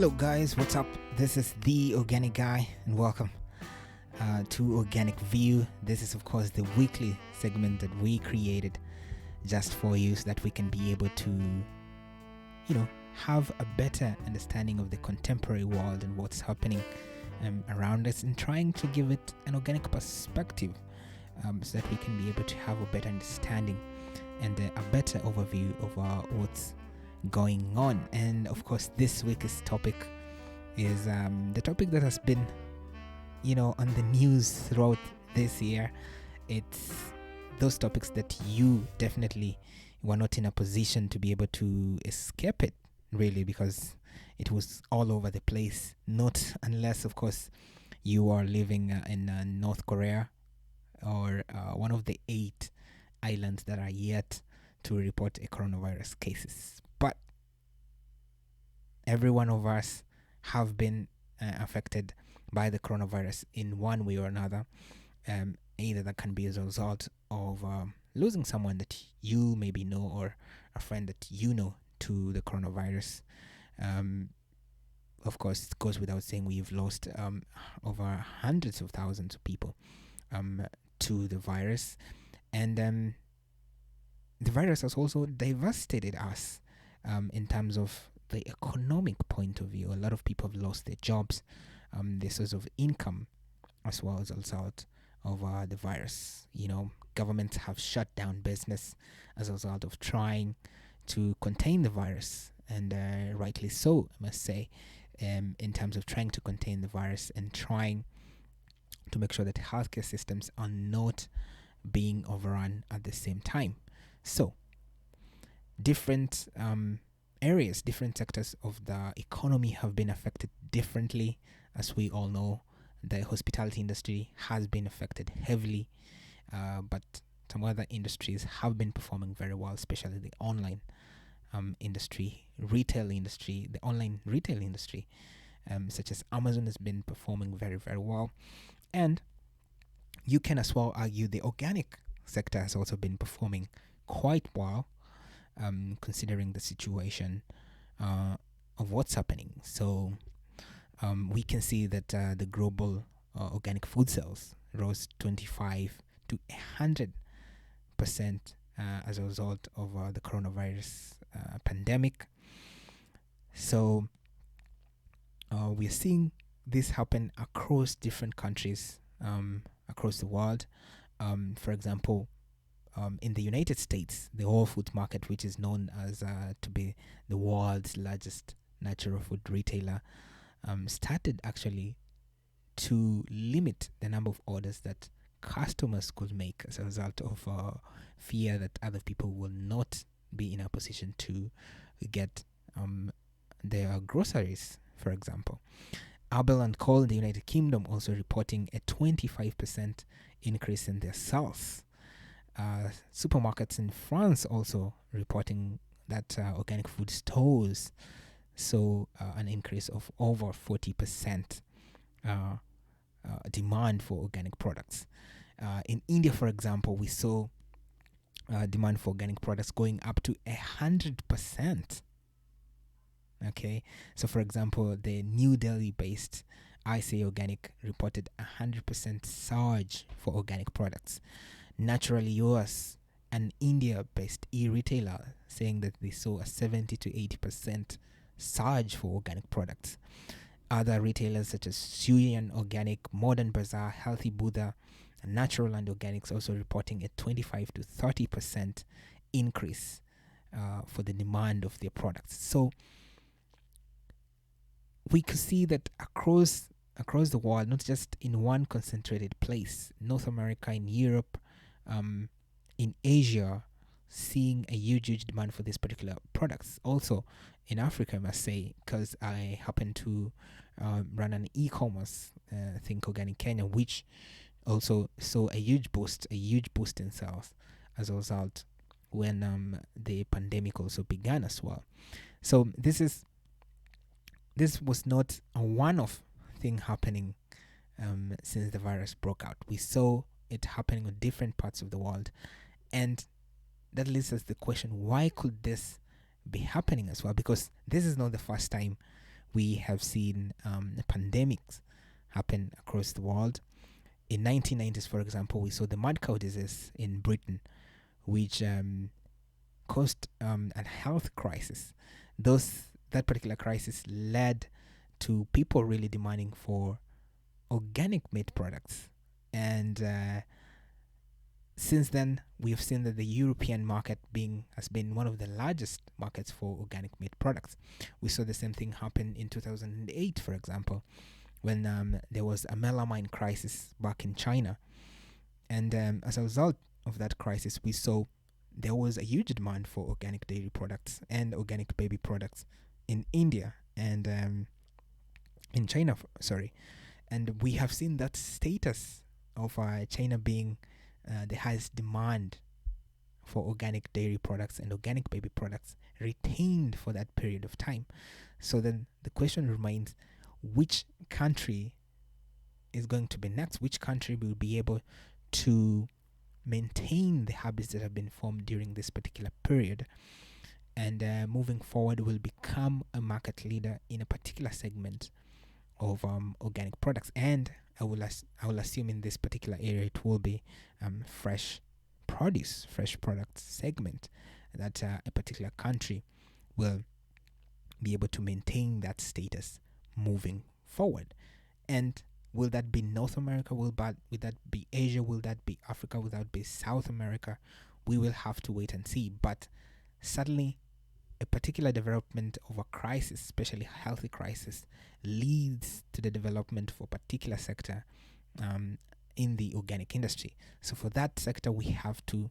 Hello, guys, what's up? This is the Organic Guy, and welcome to Organic View. This is, of course, the weekly segment that we created just for you so that we can be able to, have a better understanding of the contemporary world and what's happening around us, and trying to give it an organic perspective so that we can be able to have a better understanding and a better overview of what's going on. And of course, this week's topic is the topic that has been on the news throughout this year. It's those topics that you definitely were not in a position to be able to escape it, really, because it was all over the place. Not unless, of course, you are living in North Korea or one of the 8 islands that are yet to report a coronavirus cases. But every one of us have been affected by the coronavirus in one way or another. Either that can be as a result of losing someone that you maybe know, or a friend that you know, to the coronavirus. Of course, it goes without saying we've lost over hundreds of thousands of people to the virus. And the virus has also devastated us in terms of the economic point of view. A lot of people have lost their jobs, their source of income, as well as a result of the virus. Governments have shut down business as a result of trying to contain the virus, and rightly so, I must say, in terms of trying to contain the virus and trying to make sure that healthcare systems are not being overrun at the same time. So, different areas, different sectors of the economy have been affected differently. As we all know, the hospitality industry has been affected heavily, but some other industries have been performing very well, especially the online industry, the online retail industry, such as Amazon, has been performing very, very well. And you can as well argue the organic sector has also been performing quite well, considering the situation of what's happening. So we can see that the global organic food sales rose 25 to 100% as a result of the coronavirus pandemic. So we're seeing this happen across different countries across the world. For example, in the United States, the Whole Foods Market, which is known as to be the world's largest natural food retailer, started actually to limit the number of orders that customers could make as a result of fear that other people will not be in a position to get their groceries, for example. Abel and Cole in the United Kingdom also reporting a 25% increase in their sales. Supermarkets in France also reporting that organic food stores saw an increase of over 40% demand for organic products. In India, for example, we saw demand for organic products going up to 100%. Okay, so for example, the New Delhi-based ICA Organic reported 100% surge for organic products. Naturally Yours, an India-based e-retailer, saying that they saw a 70 to 80% surge for organic products. Other retailers such as Suyan Organic, Modern Bazaar, Healthy Buddha, and Natural Land Organics also reporting a 25 to 30% increase for the demand of their products. So we could see that across the world, not just in one concentrated place, North America, in Europe, in Asia, seeing a huge demand for these particular products. Also in Africa, I must say, because I happen to run an e-commerce, Think Organic Kenya, which also saw a huge boost in sales as a result when the pandemic also began as well. So this was not a one-off thing happening since the virus broke out. We saw it happening in different parts of the world, and that leads us the question: why could this be happening as well? Because this is not the first time we have seen pandemics happen across the world. In 1990s, for example, we saw the mad cow disease in Britain, which caused a health crisis. That particular crisis led to people really demanding for organic meat products, and since then we have seen that the European market has been one of the largest markets for organic meat products. We saw the same thing happen in 2008, for example, when there was a melamine crisis back in China, and as a result of that crisis, we saw there was a huge demand for organic dairy products and organic baby products in India and in China. Sorry, and we have seen that status of China being the highest demand for organic dairy products and organic baby products retained for that period of time. So then the question remains, which country is going to be next? Which country will be able to maintain the habits that have been formed during this particular period, and moving forward will become a market leader in a particular segment of organic products? And I will assume in this particular area it will be fresh product segment, that a particular country will be able to maintain that status moving forward. And will that be North America? Will that be Asia? Will that be Africa? Will that be South America? We will have to wait and see. But suddenly, a particular development of a crisis, especially a healthy crisis, leads to the development of a particular sector in the organic industry. So for that sector, we have to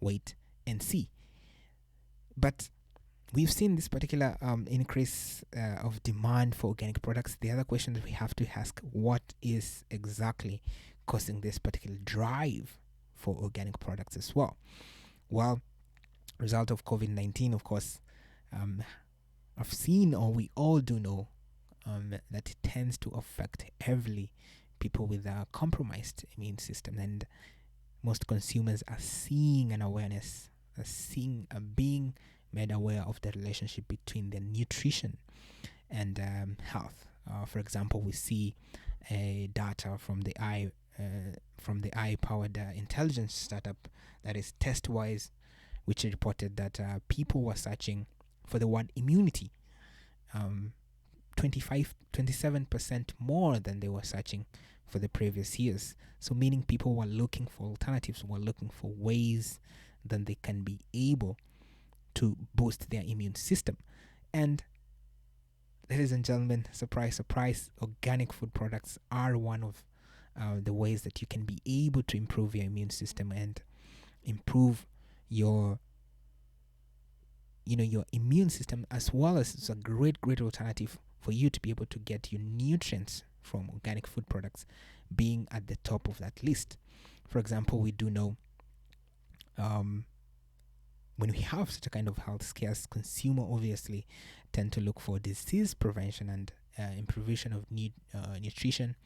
wait and see. But we've seen this particular increase of demand for organic products. The other question that we have to ask, what is exactly causing this particular drive for organic products as well? Well, result of COVID-19, of course, I've seen, or we all do know, that it tends to affect heavily people with a compromised immune system, and most consumers are seeing an awareness, being made aware of the relationship between their nutrition and health. For example, we see data from the AI-powered intelligence startup, that is Testwise, which reported that people were searching for the word immunity 27% more than they were searching for the previous years. So meaning people were looking for alternatives, were looking for ways that they can be able to boost their immune system. And ladies and gentlemen, surprise, surprise, organic food products are one of the ways that you can be able to improve your immune system and improve your immune system, as well as it's a great alternative for you to be able to get your nutrients from organic food products being at the top of that list. For example, we do know when we have such a kind of health scares, consumer obviously tend to look for disease prevention and improvement of nutrition.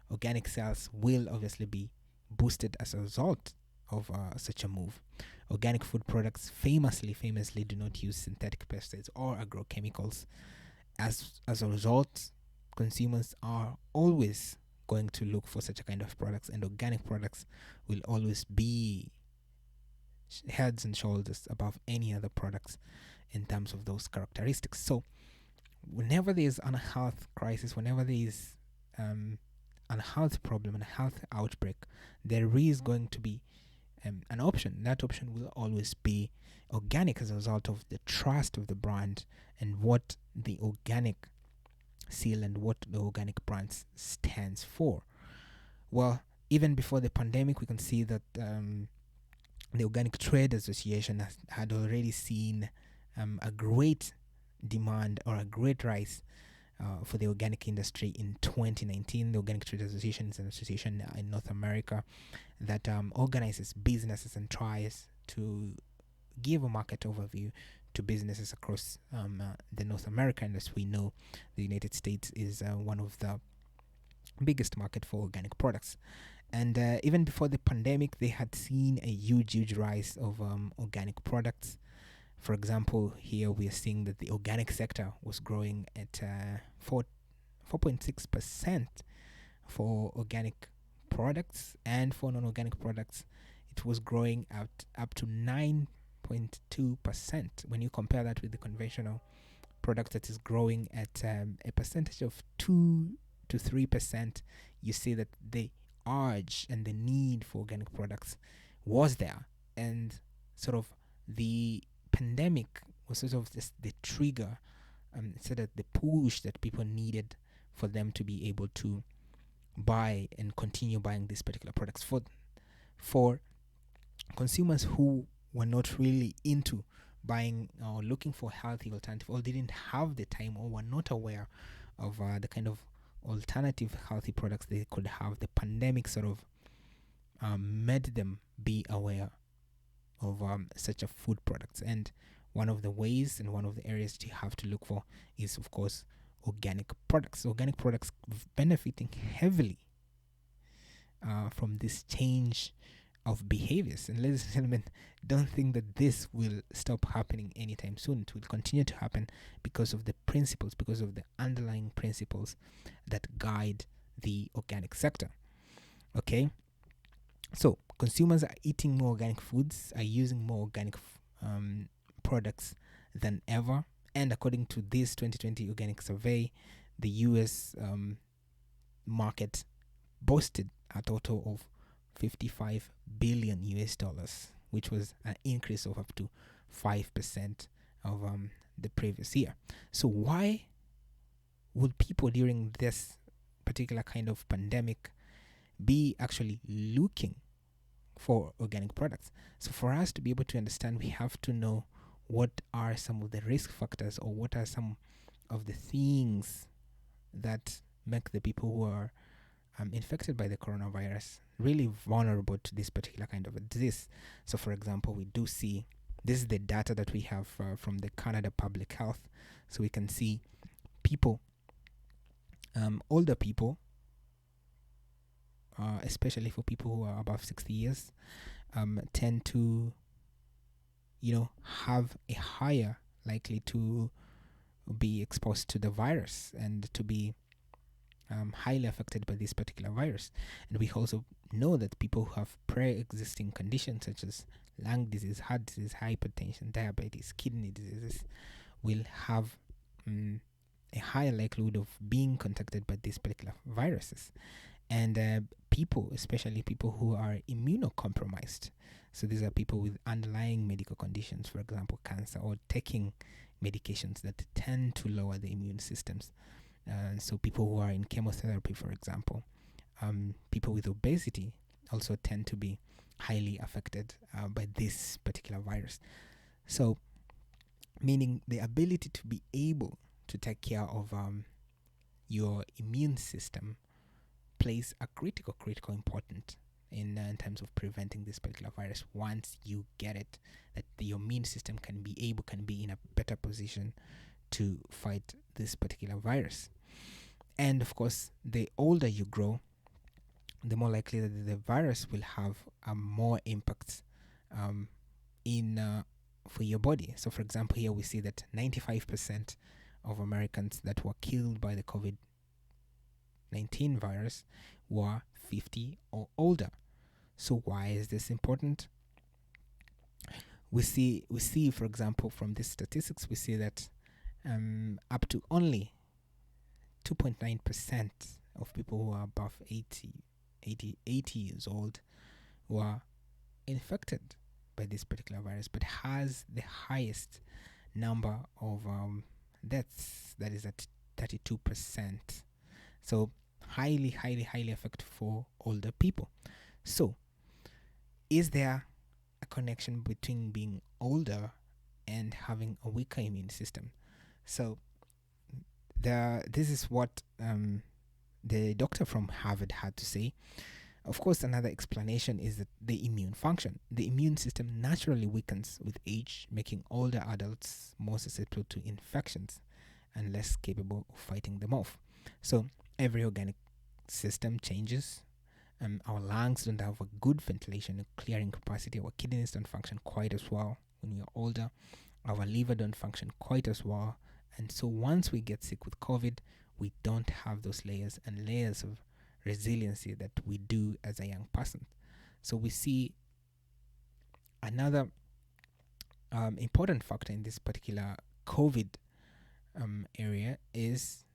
Organic sales will obviously be boosted as a result of such a move. Organic food products famously do not use synthetic pesticides or agrochemicals. As a result, consumers are always going to look for such a kind of products, and organic products will always be heads and shoulders above any other products in terms of those characteristics. So whenever there is a health crisis, whenever there is a health problem and a health outbreak, there is going to be an option. That option will always be organic, as a result of the trust of the brand and what the organic seal and what the organic brand stands for. Well, even before the pandemic, we can see that the Organic Trade Association had already seen a great demand or a great rise for the organic industry in 2019. The Organic Trade Association is an association in North America that organizes businesses and tries to give a market overview to businesses across the North America. And as we know, the United States is one of the biggest market for organic products. And even before the pandemic, they had seen a huge rise of organic products For example, here we are seeing that the organic sector was growing at 4.6% for organic products, and for non-organic products it was growing up to 9.2%. When you compare that with the conventional product that is growing at a percentage of 2 to 3%, you see that the urge and the need for organic products was there, and sort of the pandemic was sort of the trigger, so that the push that people needed for them to be able to buy and continue buying these particular products. For consumers who were not really into buying or looking for healthy alternative, or didn't have the time, or were not aware of the kind of alternative healthy products they could have, the pandemic sort of made them be aware of such a food products. And one of the ways and one of the areas that you have to look for is, of course, organic products. Organic products benefiting heavily from this change of behaviors. And ladies and gentlemen, don't think that this will stop happening anytime soon. It will continue to happen because of the principles, because of the underlying principles that guide the organic sector. Okay, so consumers are eating more organic foods, are using more organic products than ever. And according to this 2020 organic survey, the US market boasted a total of 55 billion US dollars, which was an increase of up to 5% of the previous year. So why would people during this particular kind of pandemic be actually looking for organic products? So for us to be able to understand, we have to know what are some of the risk factors, or what are some of the things that make the people who are infected by the coronavirus really vulnerable to this particular kind of a disease. So for example, we do see, this is the data that we have from the Canada Public Health. So we can see people, older people, especially for people who are above 60 years, tend to have a higher likely to be exposed to the virus and to be highly affected by this particular virus. And we also know that people who have pre-existing conditions such as lung disease, heart disease, hypertension, diabetes, kidney diseases will have a higher likelihood of being contacted by these particular viruses. And people, especially people who are immunocompromised, so these are people with underlying medical conditions, for example cancer, or taking medications that tend to lower the immune systems. So people who are in chemotherapy, for example, people with obesity also tend to be highly affected by this particular virus. So meaning the ability to be able to take care of your immune system plays a critical important in terms of preventing this particular virus. Once you get it, that your immune system can be in a better position to fight this particular virus. And of course, the older you grow, the more likely that the virus will have more impact in for your body. So for example, here we see that 95% of Americans that were killed by the COVID-19 virus were 50 or older. So why is this important? We see, for example, from these statistics, we see that up to only 2.9% of people who are above 80 years old were infected by this particular virus, but has the highest number of deaths, that is at 32%. So highly effective for older people. So is there a connection between being older and having a weaker immune system? So this is what the doctor from Harvard had to say. Of course, another explanation is that the immune function. The immune system naturally weakens with age, making older adults more susceptible to infections and less capable of fighting them off. So every organic system changes. Our lungs don't have a good ventilation and clearing capacity. Our kidneys don't function quite as well when we are older. our liver don't function quite as well. And so once we get sick with COVID, we don't have those layers and layers of resiliency that we do as a young person. So we see another important factor in this particular COVID area is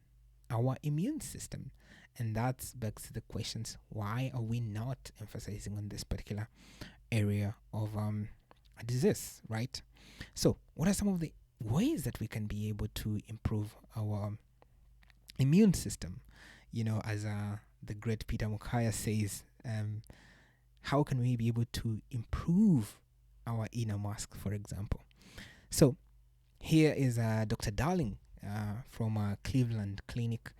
our immune system. And that begs the questions, why are we not emphasizing on this particular area of a disease, right? So, what are some of the ways that we can be able to improve our immune system? As the great Peter Mukaya says, how can we be able to improve our inner mask, for example? So, here is Dr. Darling from Cleveland Clinic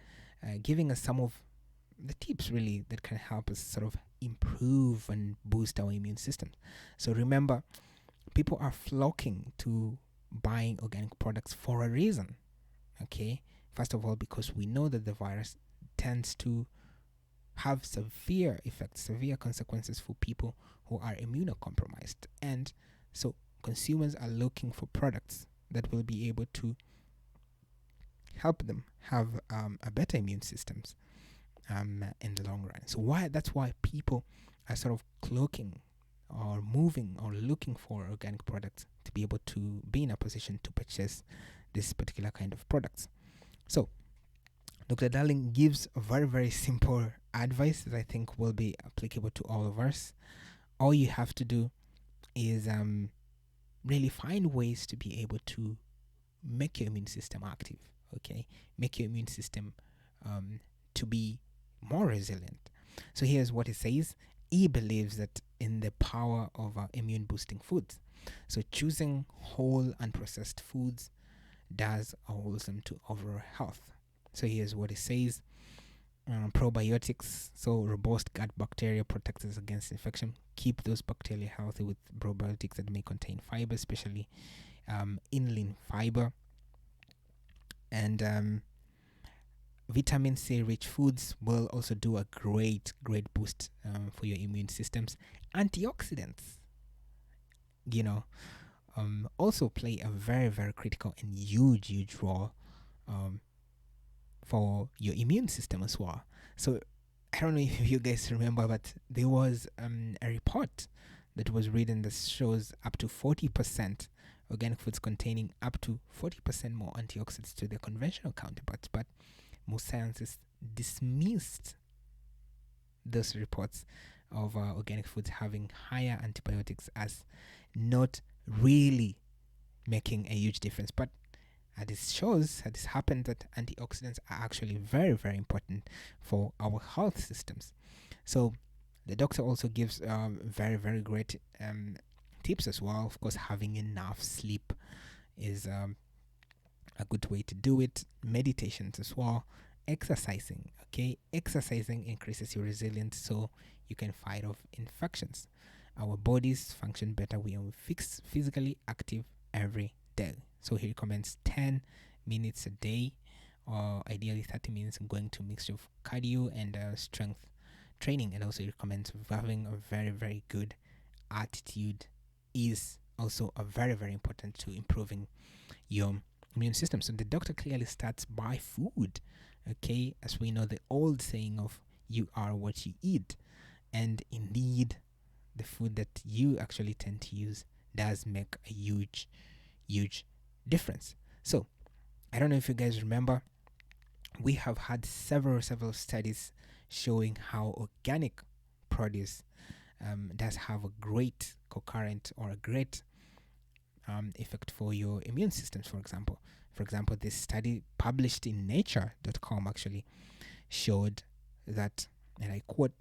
giving us some of the tips really that can help us sort of improve and boost our immune system. So remember, people are flocking to buying organic products for a reason. Okay, first of all, because we know that the virus tends to have severe effects, severe consequences for people who are immunocompromised, and so consumers are looking for products that will be able to help them have a better immune systems in the long run. So that's why people are sort of cloaking or moving or looking for organic products to be able to be in a position to purchase this particular kind of products. So Dr. Darling gives a very, very simple advice that I think will be applicable to all of us. All you have to do is really find ways to be able to make your immune system active, okay? Make your immune system to be more resilient. So here's what he says. He believes that in the power of immune boosting foods. So choosing whole unprocessed foods does wholesome to overall health. So here's what he says. Probiotics, so robust gut bacteria protects us against infection. Keep those bacteria healthy with probiotics that may contain fiber, especially inulin fiber. And vitamin C rich foods will also do a great boost for your immune systems. Antioxidants, also play a very, very critical and huge role for your immune system as well. So I don't know if you guys remember, but there was a report that was written that shows up to 40% organic foods containing up to 40% more antioxidants to their conventional counterparts. But most scientists dismissed those reports of organic foods having higher antibiotics as not really making a huge difference. But this shows that this happened that antioxidants are actually very, very important for our health systems. So the doctor also gives very, very great tips as well. Of course, having enough sleep is a good way to do it. Meditations as well. Exercising, okay? Exercising increases your resilience so you can fight off infections. Our bodies function better when we're physically active every day. So he recommends 10 minutes a day, or ideally 30 minutes, going to a mixture of cardio and strength training. And also he recommends having a very, very good attitude is also a very, very important to improving your immune system. So the doctor clearly starts by food, okay? As we know, the old saying of you are what you eat. And indeed, the food that you actually tend to use does make a huge difference. So I don't know if you guys remember, we have had several studies showing how organic produce does have a great concurrent or a great effect for your immune systems. For example, this study published in nature.com actually showed that, and I quote,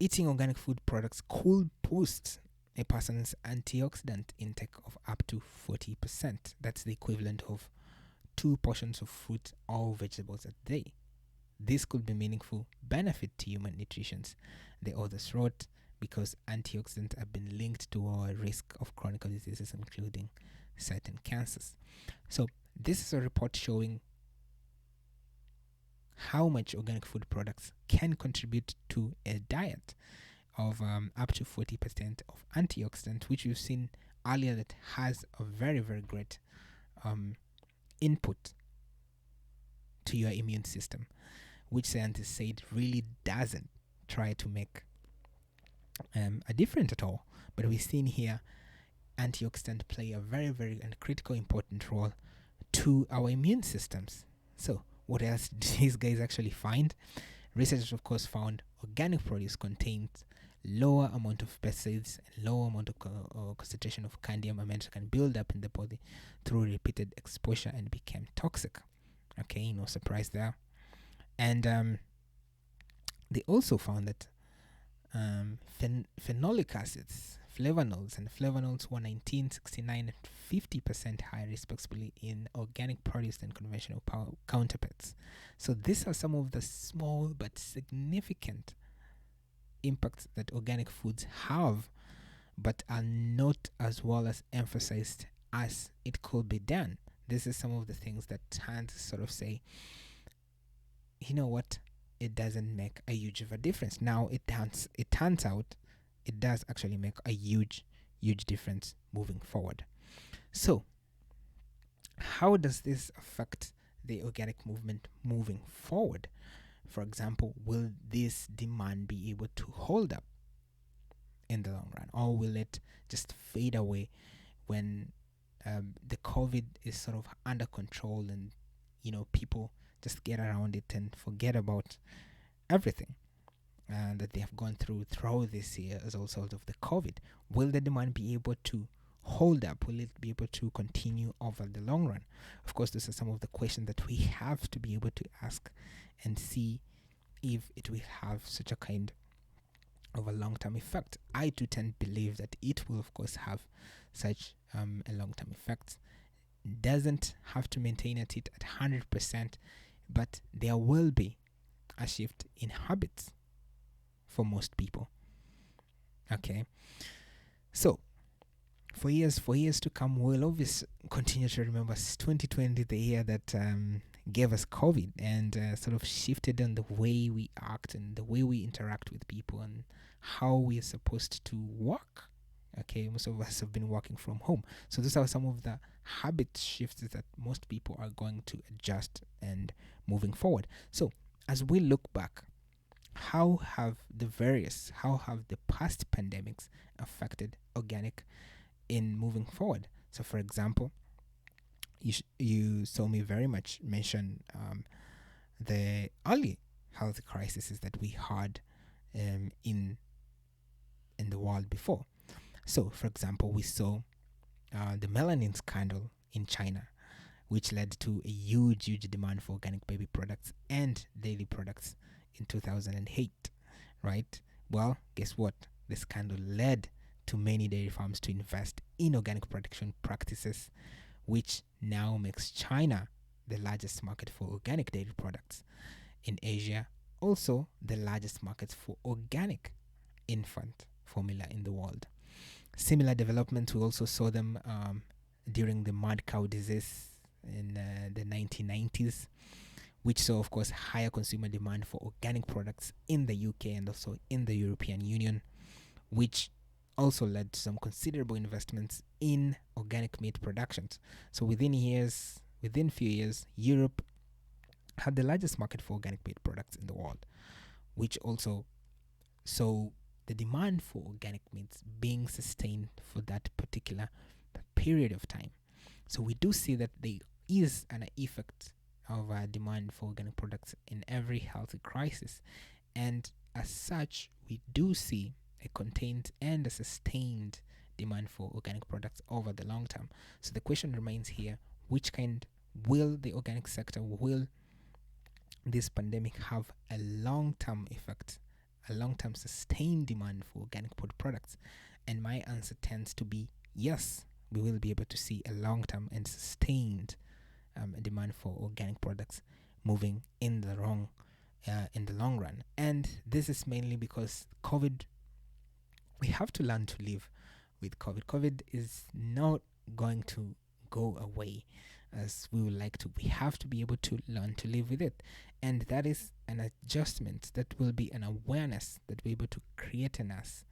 eating organic food products could boost a person's antioxidant intake of up to 40%. That's the equivalent of 2 portions of fruit or vegetables a day. This could be meaningful benefit to human nutrition, the authors wrote, because antioxidants have been linked to our risk of chronic diseases, including certain cancers. So this is a report showing how much organic food products can contribute to a diet of up to 40% of antioxidant, which we've seen earlier that has a very, very great um, input to your immune system, which scientists said really doesn't try to make a difference at all. But we've seen here antioxidants play a very, very and critical important role to our immune systems. So, what else did these guys actually find? Researchers, of course, found organic produce contains lower amount of pesticides and lower amount of concentration of cadmium amines that can build up in the body through repeated exposure and become toxic. Okay, no surprise there. And they also found that phenolic acids, flavonols were 19, 69, and 50% higher, respectively, in organic produce than conventional counterparts. So these are some of the small but significant impacts that organic foods have, but are not as well as emphasized as it could be done. This is some of the things that scientists sort of say, you know what, it doesn't make a huge of a difference. Now it turns out it does actually make a huge difference moving forward. So how does this affect the organic movement moving forward? For example, will this demand be able to hold up in the long run, or will it just fade away when the COVID is sort of under control and people just get around it and forget about everything that they have gone throughout this year as a result of the COVID? Will the demand be able to hold up? Will it be able to continue over the long run? Of course, these are some of the questions that we have to be able to ask and see if it will have such a kind of a long-term effect. I too tend to believe that it will, of course, have such a long-term effect. Doesn't have to maintain it at 100%, but there will be a shift in habits for most people. Okay, so for years to come, we'll always continue to remember 2020, the year that gave us COVID and sort of shifted on the way we act and the way we interact with people and how we're supposed to work. Okay, most of us have been working from home, so those are some of the habit shifts that most people are going to adjust and moving forward. So as we look back, how have the past pandemics affected organic in moving forward? So for example, you saw me very much mention the early health crises that we had in the world before. So for example, we saw the melanin scandal in China, which led to a huge demand for organic baby products and dairy products in 2008, right? Well, guess what? The scandal led to many dairy farms to invest in organic production practices, which now makes China the largest market for organic dairy products. In Asia, also the largest market for organic infant formula in the world. Similar developments, we also saw them during the mad cow disease in the 1990s, which saw, of course, higher consumer demand for organic products in the UK and also in the European Union, which also led to some considerable investments in organic meat productions. So within few years, Europe had the largest market for organic meat products in the world, which also saw the demand for organic meats being sustained for that particular period of time. So we do see that there is an effect of demand for organic products in every health crisis, and as such, we do see a contained and a sustained demand for organic products over the long term. So the question remains here: which kind will the organic sector, will this pandemic have a long-term effect, a long-term sustained demand for organic food products? And my answer tends to be yes, we will be able to see a long-term and sustained demand for organic products moving in the long run. And this is mainly because COVID, we have to learn to live with COVID. COVID is not going to go away as we would like to. We have to be able to learn to live with it. And that is an adjustment, that will be an awareness that we're able to create in us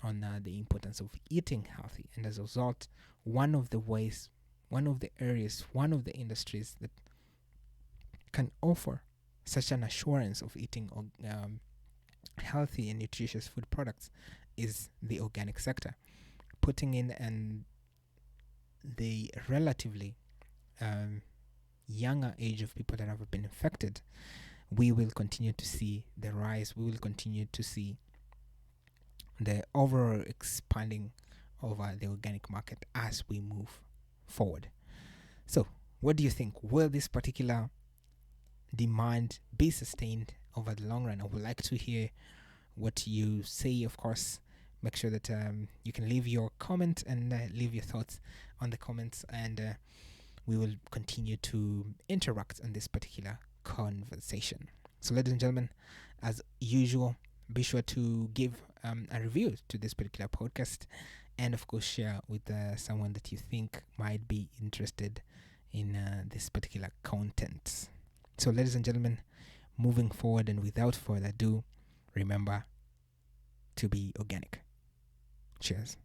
on the importance of eating healthy. And as a result, one of the ways, one of the areas, one of the industries that can offer such an assurance of eating healthy and nutritious food products is the organic sector. Putting in the relatively younger age of people that have been infected, we will continue to see the rise. We will continue to see the overall expanding of the organic market as we move forward. So, what do you think? Will this particular demand be sustained over the long run? I would like to hear what you say. Of course, make sure that you can leave your comment and leave your thoughts on the comments, and we will continue to interact on this particular conversation. So, ladies and gentlemen, as usual, be sure to give a review to this particular podcast, and of course share with someone that you think might be interested in this particular content. So, ladies and gentlemen, moving forward and without further ado, remember to be organic. Cheers.